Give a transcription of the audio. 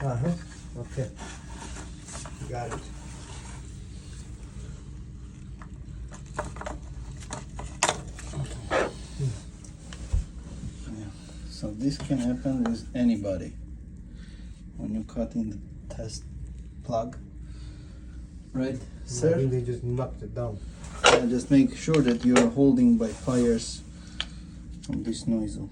Okay. Got it. Yeah. So this can happen with anybody when you cut in the test plug, right, I sir? think they just knocked it down. Just make sure that you are holding by pliers from this nozzle.